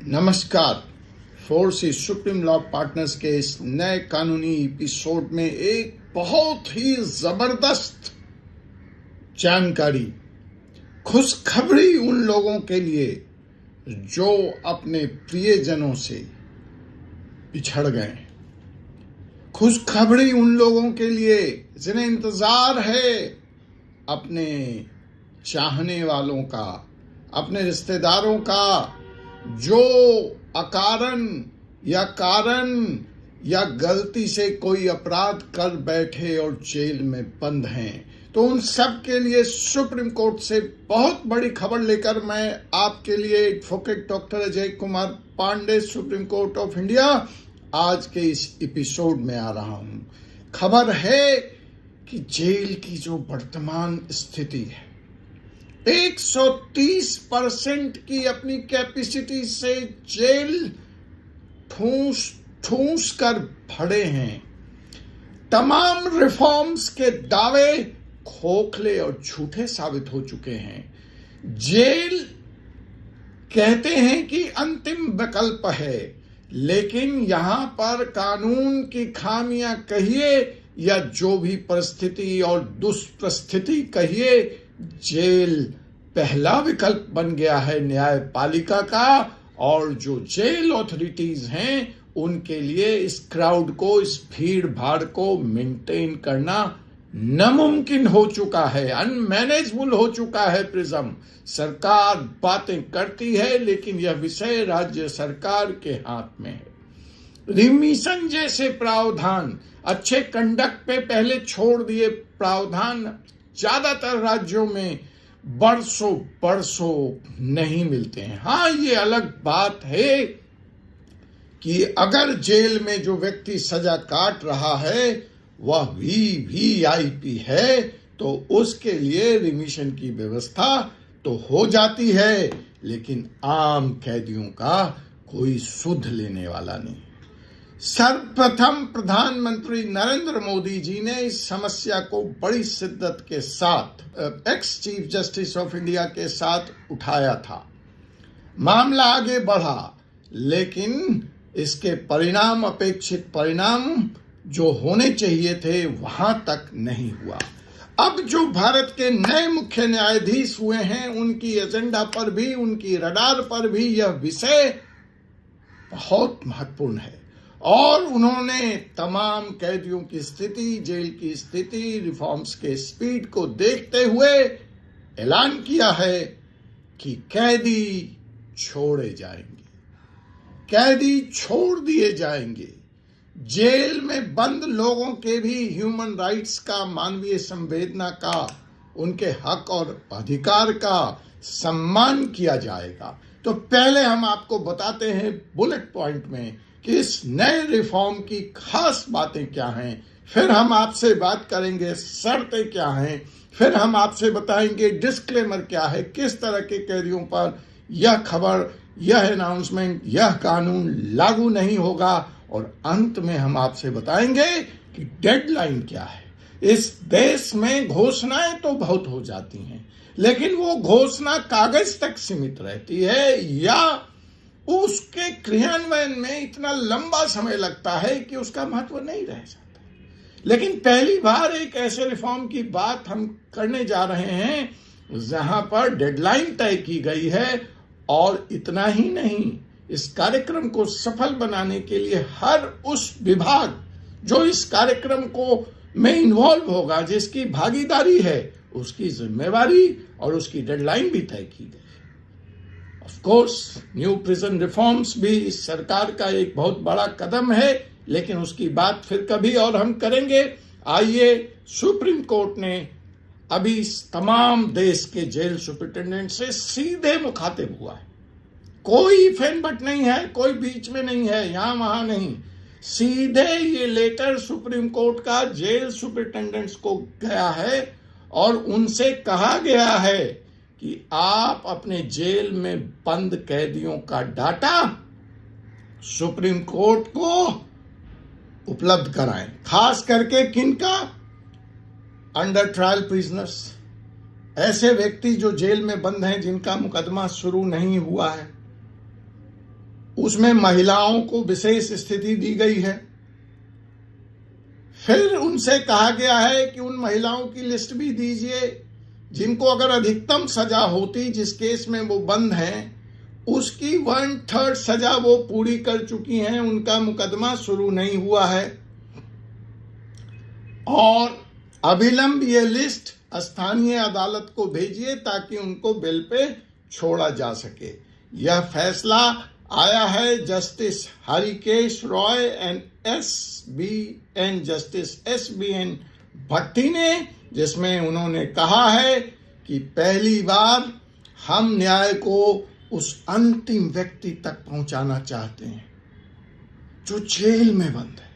नमस्कार। Force supreme law partners के इस नए कानूनी एपिसोड में एक बहुत ही जबरदस्त जानकारी, खुशखबरी उन लोगों के लिए जो अपने प्रियजनों से बिछड़ गए। खुशखबरी उन लोगों के लिए जिन्हें इंतजार है अपने चाहने वालों का, अपने रिश्तेदारों का, जो अकारण या कारण या गलती से कोई अपराध कर बैठे और जेल में बंद हैं। तो उन सब के लिए सुप्रीम कोर्ट से बहुत बड़ी खबर लेकर मैं आपके लिए advocate doctor Ajay Kumar Pandey, Supreme Court of India, आज के इस एपिसोड में आ रहा हूं। खबर है कि जेल की जो वर्तमान स्थिति है, 130% की अपनी कैपेसिटी से जेल ठूस कर भरे हैं। तमाम रिफॉर्म्स के दावे खोखले और झूठे साबित हो चुके हैं। जेल कहते हैं कि अंतिम विकल्प है, लेकिन यहां पर कानून की खामियां कहिए या जो भी परिस्थिति और दुष्परिस्थिति कहिए, जेल पहला विकल्प बन गया है न्यायपालिका का। और जो जेल ऑथोरिटीज हैं उनके लिए इस क्राउड को, इस भीड़ भाड़ को मेंटेन करना नामुमकिन हो चुका है, अनमैनेजेबल हो चुका है। प्रिज्म सरकार बातें करती है, लेकिन यह विषय राज्य सरकार के हाथ में है। रिमिशन जैसे प्रावधान, अच्छे कंडक्ट पे पहले छोड़ दिए प्रावधान, ज्यादातर राज्यों में बरसों नहीं मिलते हैं। हाँ, ये अलग बात है कि अगर जेल में जो व्यक्ति सजा काट रहा है वह वीवीआईपी है, तो उसके लिए रिमिशन की व्यवस्था तो हो जाती है, लेकिन आम कैदियों का कोई सुध लेने वाला नहीं। सर्वप्रथम प्रधानमंत्री नरेंद्र मोदी जी ने इस समस्या को बड़ी शिद्दत के साथ ex chief justice of India के साथ उठाया था। मामला आगे बढ़ा, लेकिन इसके परिणाम, अपेक्षित परिणाम जो होने चाहिए थे, वहां तक नहीं हुआ। अब जो भारत के नए मुख्य न्यायाधीश हुए हैं, उनकी एजेंडा पर भी, उनकी रडार पर भी यह विषय बहुत महत्वपूर्ण है और उन्होंने तमाम कैदियों की स्थिति, जेल की स्थिति, रिफॉर्म्स के स्पीड को देखते हुए ऐलान किया है कि कैदी छोड़े जाएंगे, कैदी छोड़ दिए जाएंगे। जेल में बंद लोगों के भी ह्यूमन राइट्स का, मानवीय संवेदना का, उनके हक और अधिकार का सम्मान किया जाएगा। तो पहले हम आपको बताते हैं बुलेट पॉइंट में कि इस नए रिफॉर्म की खास बातें क्या हैं, फिर हम आपसे बात करेंगे शर्तें क्या हैं, फिर हम आपसे बताएंगे डिस्क्लेमर क्या है, किस तरह के कैदियों पर यह खबर, यह अनाउंसमेंट, यह कानून लागू नहीं होगा, और अंत में हम आपसे बताएंगे कि डेडलाइन क्या है। इस देश में घोषणाएं तो बहुत हो जाती हैं, लेकिन वो घोषणा कागज तक सीमित रहती है या उसके क्रियान्वयन में इतना लंबा समय लगता है कि उसका महत्व नहीं रह जाता। लेकिन पहली बार एक ऐसे रिफॉर्म की बात हम करने जा रहे हैं जहां पर डेडलाइन तय की गई है, और इतना ही नहीं, इस कार्यक्रम को सफल बनाने के लिए हर उस विभाग जो इस कार्यक्रम को में इन्वॉल्व होगा, जिसकी भागीदारी है, उसकी जिम्मेवारी और उसकी डेडलाइन भी तय की गई। Of course new prison reforms भी इस सरकार का एक बहुत बड़ा कदम है, लेकिन उसकी बात फिर कभी और हम करेंगे। आइए, सुप्रीम कोर्ट ने अभी तमाम देश के जेल सुपरिटेंडेंट से सीधे मुखातिब हुआ है। कोई फेनबट नहीं है, कोई बीच में नहीं है, यहां वहां नहीं, सीधे ये लेटर सुप्रीम कोर्ट का जेल सुपरिटेंडेंट्स को गया है और उनसे कहा गया है कि आप अपने जेल में बंद कैदियों का डाटा सुप्रीम कोर्ट को उपलब्ध कराएं। खास करके किनका? अंडर ट्रायल प्रिजनर्स, ऐसे व्यक्ति जो जेल में बंद हैं, जिनका मुकदमा शुरू नहीं हुआ है, उसमें महिलाओं को विशेष स्थिति दी गई है। फिर उनसे कहा गया है कि उन महिलाओं की लिस्ट भी दीजिए जिनको अगर अधिकतम सजा होती, जिस केस में वो बंद हैं, उसकी 1/3 सजा वो पूरी कर चुकी हैं, उनका मुकदमा शुरू नहीं हुआ है। और अविलंब ये लिस्ट स्थानीय अदालत को भेजिए ताकि उनको बेल पे छोड़ा जा सके। यह फैसला आया है justice Harikesh Roy and justice SBN भट्टी ने, जिसमें उन्होंने कहा है कि पहली बार हम न्याय को उस अंतिम व्यक्ति तक पहुंचाना चाहते हैं जो जेल में बंद है,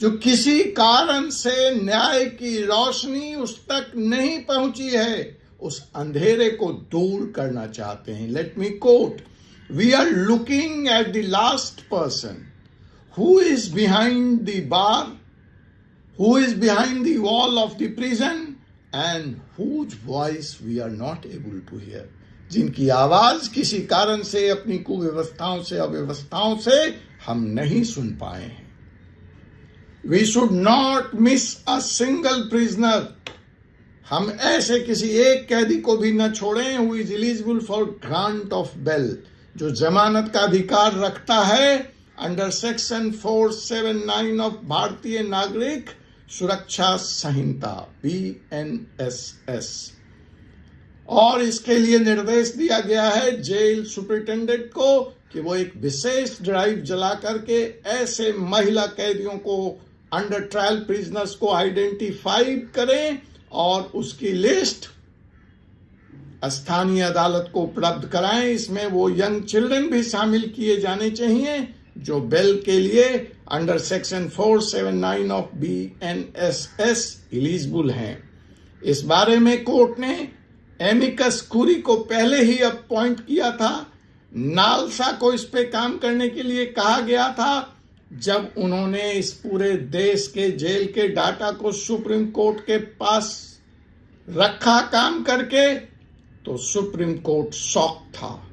जो किसी कारण से न्याय की रोशनी उस तक नहीं पहुंची है, उस अंधेरे को दूर करना चाहते हैं। Let me quote, we are looking at the last person who is behind the bar, who is behind the wall of the prison, and whose voice we are not able to hear, जिनकी आवाज किसी कारण से, अपनी कुव्यवस्थाओं से, अव्यवस्थाओं से हम नहीं सुन पाए हैं। We should not miss a single prisoner, हम ऐसे किसी एक कैदी को भी न छोड़ें who is eligible for grant of bail, जो जमानत का अधिकार रखता है अंडर सेक्शन 479 ऑफ भारतीय नागरिक सुरक्षा संहिता BNSS। और इसके लिए निर्देश दिया गया है जेल सुपरिटेंडेंट को कि वो एक विशेष ड्राइव जला करके ऐसे महिला कैदियों को, अंडर ट्रायल प्रिजनर्स को आइडेंटिफाई करें और उसकी लिस्ट स्थानीय अदालत को उपलब्ध कराएं। इसमें वो यंग चिल्ड्रन भी शामिल किए जाने चाहिए जो बेल के लिए under section 479 of BNSS eligible हैं। इस बारे में कोर्ट ने एमिकस कुरी को पहले ही अपॉइंट किया था। नालसा को इस पे काम करने के लिए कहा गया था जब उन्होंने इस पूरे देश के जेल के डाटा को सुप्रीम कोर्ट के पास रखा काम करके, तो सुप्रीम कोर्ट शॉक था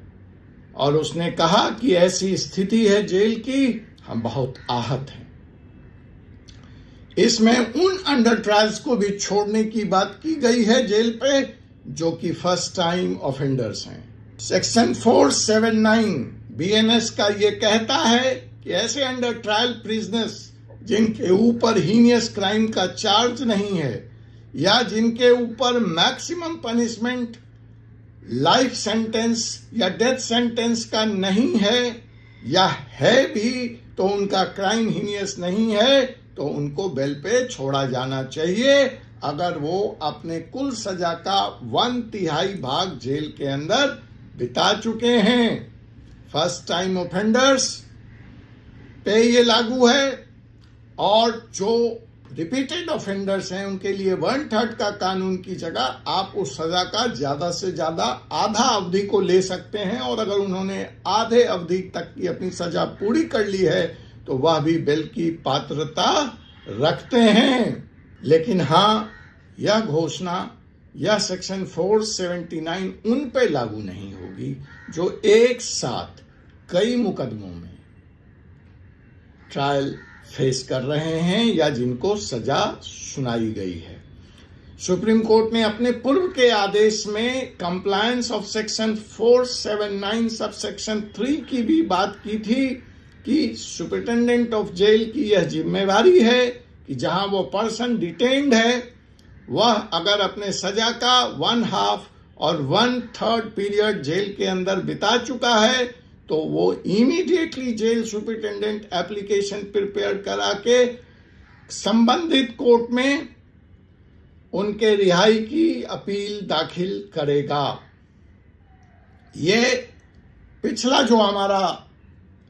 और उसने कहा कि ऐसी स्थिति है जेल की, हम बहुत आहत हैं। इसमें उन अंडर ट्रायल्स को भी छोड़ने की बात की गई है जेल पे जो कि फर्स्ट टाइम ऑफेंडर्स हैं। सेक्शन 479 BNS का ये कहता है कि ऐसे अंडर ट्रायल प्रिजनर्स जिनके ऊपर हीनियस क्राइम का चार्ज नहीं है या जिनके ऊपर मैक्सिमम पनिशमेंट लाइफ सेंटेंस या डेथ सेंटेंस का नहीं है, या है भी तो उनका क्राइम हीनियस नहीं है, तो उनको बेल पे छोड़ा जाना चाहिए अगर वो अपने कुल सजा का 1/3 भाग जेल के अंदर बिता चुके हैं। फर्स्ट टाइम ऑफेंडर्स पे ये लागू है और जो रिपीटेड ऑफेंडर्स हैं उनके लिए 1/3 का कानून की जगह आप उस सजा का ज्यादा से ज्यादा आधा अवधि को ले सकते हैं, और अगर उन्होंने आधे अवधि तक की अपनी सजा पूरी कर ली है तो वह भी बेल की पात्रता रखते हैं। लेकिन हाँ, यह घोषणा, यह सेक्शन 479 उन पे लागू नहीं होगी जो एक साथ कई मुकदमों में ट्रायल फेस कर रहे हैं या जिनको सजा सुनाई गई है। सुप्रीम कोर्ट ने अपने पूर्व के आदेश में compliance of section 479 sub section 3 की भी बात की थी कि सुपरिटेंडेंट ऑफ जेल की यह जिम्मेवारी है कि जहां वो पर्सन डिटेन्ड है वह अगर अपने सजा का 1/2 और 1/3 पीरियड जेल के अंदर बिता चुका है तो वो immediately jail superintendent application prepare करा के संबंधित कोर्ट में उनके रिहाई की अपील दाखिल करेगा। ये पिछला जो हमारा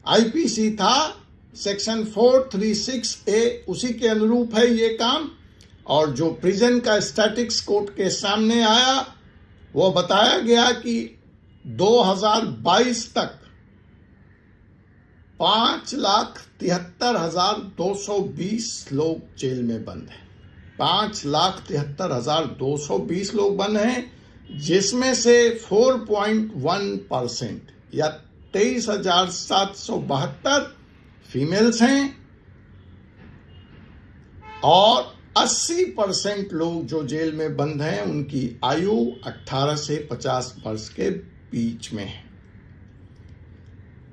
IPC था सेक्शन 436A उसी के अनुरूप है ये काम, और जो प्रिजन का स्टैटिक्स कोर्ट के सामने आया वो बताया गया कि 2022 तक 5,73,220 लोग जेल में बंद हैं। 5,73,220 लोग बंद हैं, जिसमें से 4.1% या 23,772 फीमेल्स हैं और 80% लोग जो जेल में बंद हैं उनकी आयु 18 से 50 वर्ष के बीच में है।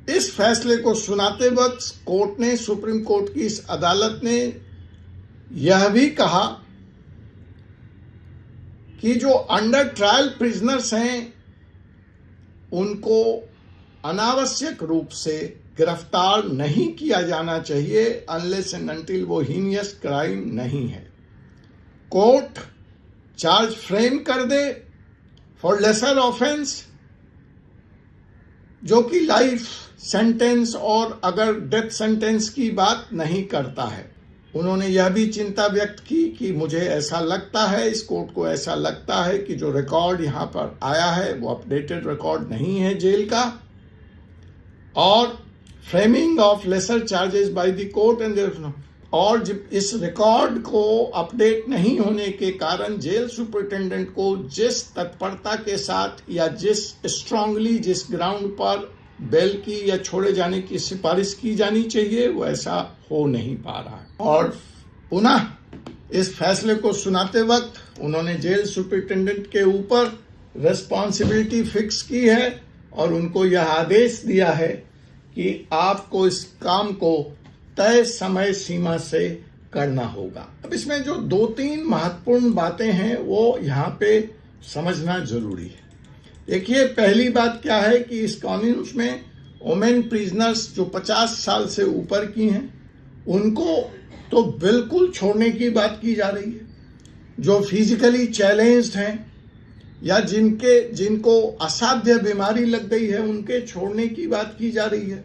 इस फैसले को सुनाते वक्त सुप्रीम कोर्ट की इस अदालत ने यह भी कहा कि जो अंडर ट्रायल प्रिजनर्स हैं उनको अनावश्यक रूप से गिरफ्तार नहीं किया जाना चाहिए अनलेस एंड अनटिल वो हीनियस क्राइम नहीं है। कोर्ट चार्ज फ्रेम कर दे फॉर लेसर ऑफेंस, जो कि लाइफ सेंटेंस और अगर डेथ सेंटेंस की बात नहीं करता है। उन्होंने यह भी चिंता व्यक्त की कि मुझे ऐसा लगता है, इस कोर्ट को ऐसा लगता है कि जो रिकॉर्ड यहां पर आया है वो अपडेटेड रिकॉर्ड नहीं है जेल का, और framing of lesser charges by the court and और इस रिकॉर्ड को अपडेट नहीं होने के कारण जेल सुपरिटेंडेंट को जिस तत्परता के साथ या जिस ग्राउंड पर बेल की या छोड़े जाने की सिफारिश की जानी चाहिए वो ऐसा हो नहीं पा रहा है। और पुनः इस फैसले को सुनाते वक्त उन्होंने जेल सुपरिटेंडेंट के ऊपर रिस्पॉन्सिबिलिटी फिक्स की है और उनको यह आदेश दिया है कि आपको इस काम को तय समय सीमा से करना होगा। अब इसमें जो 2-3 महत्वपूर्ण बातें हैं वो यहाँ पे समझना जरूरी है। देखिए, पहली बात क्या है कि इस कानून में वुमेन प्रिजनर्स जो 50 साल से ऊपर की हैं उनको तो बिल्कुल छोड़ने की बात की जा रही है। जो फिजिकली चैलेंज्ड हैं या जिनको असाध्य बीमारी लग गई है उनके छोड़ने की बात की जा रही है।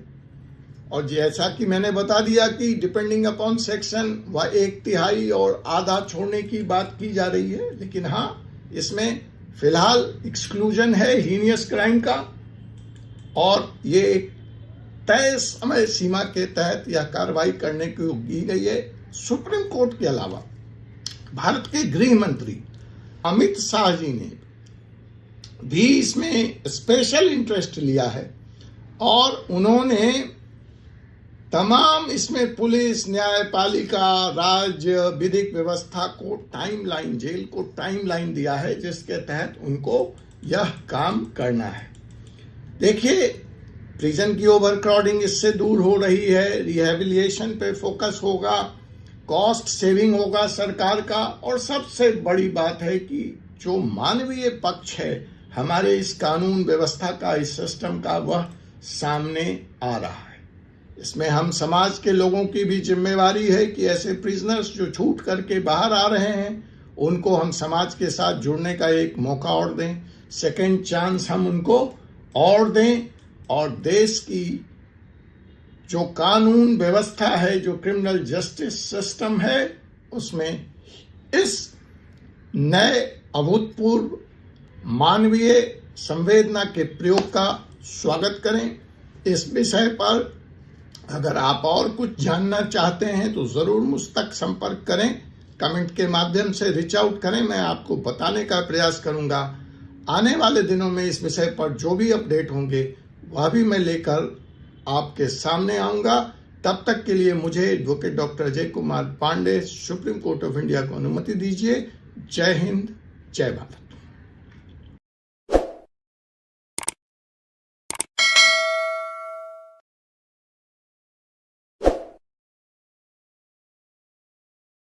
और जैसा कि मैंने बता दिया कि डिपेंडिंग अपॉन सेक्शन वह 1/3 और आधा छोड़ने की बात की जा रही है। लेकिन हाँ, इसमें फिलहाल एक्सक्लूजन है हीनियस क्राइम का और ये एक तय समय सीमा के तहत यह कार्रवाई करने की गई है। सुप्रीम कोर्ट के अलावा भारत के गृह मंत्री अमित शाह जी ने भी इसमें स्पेशल इंटरेस्ट लिया है और उन्होंने तमाम इसमें पुलिस, न्यायपालिका, राज्य विधिक व्यवस्था को टाइमलाइन, जेल को टाइमलाइन दिया है जिसके तहत उनको यह काम करना है। देखिए, प्रिजन की ओवरक्राउडिंग इससे दूर हो रही है, रिहेबिलिटेशन पे फोकस होगा, कॉस्ट सेविंग होगा सरकार का, और सबसे बड़ी बात है कि जो मानवीय पक्ष है हमारे इस कानून व्यवस्था का, इस सिस्टम का, वह सामने आ रहा है। इसमें हम समाज के लोगों की भी जिम्मेवारी है कि ऐसे प्रिजनर्स जो छूट करके बाहर आ रहे हैं उनको हम समाज के साथ जुड़ने का एक मौका और दें, सेकंड चांस हम उनको और दें, और देश की जो कानून व्यवस्था है, जो क्रिमिनल जस्टिस सिस्टम है, उसमें इस नए अभूतपूर्व मानवीय संवेदना के प्रयोग का स्वागत करें। इस विषय पर अगर आप और कुछ जानना चाहते हैं तो जरूर मुझ तक संपर्क करें, कमेंट के माध्यम से रीच आउट करें, मैं आपको बताने का प्रयास करूंगा। आने वाले दिनों में इस विषय पर जो भी अपडेट होंगे वह भी मैं लेकर आपके सामने आऊंगा। तब तक के लिए मुझे advocate doctor Ajay Kumar Pandey, Supreme Court of India को अनुमति दीजिए। जय हिंद, जय भारत।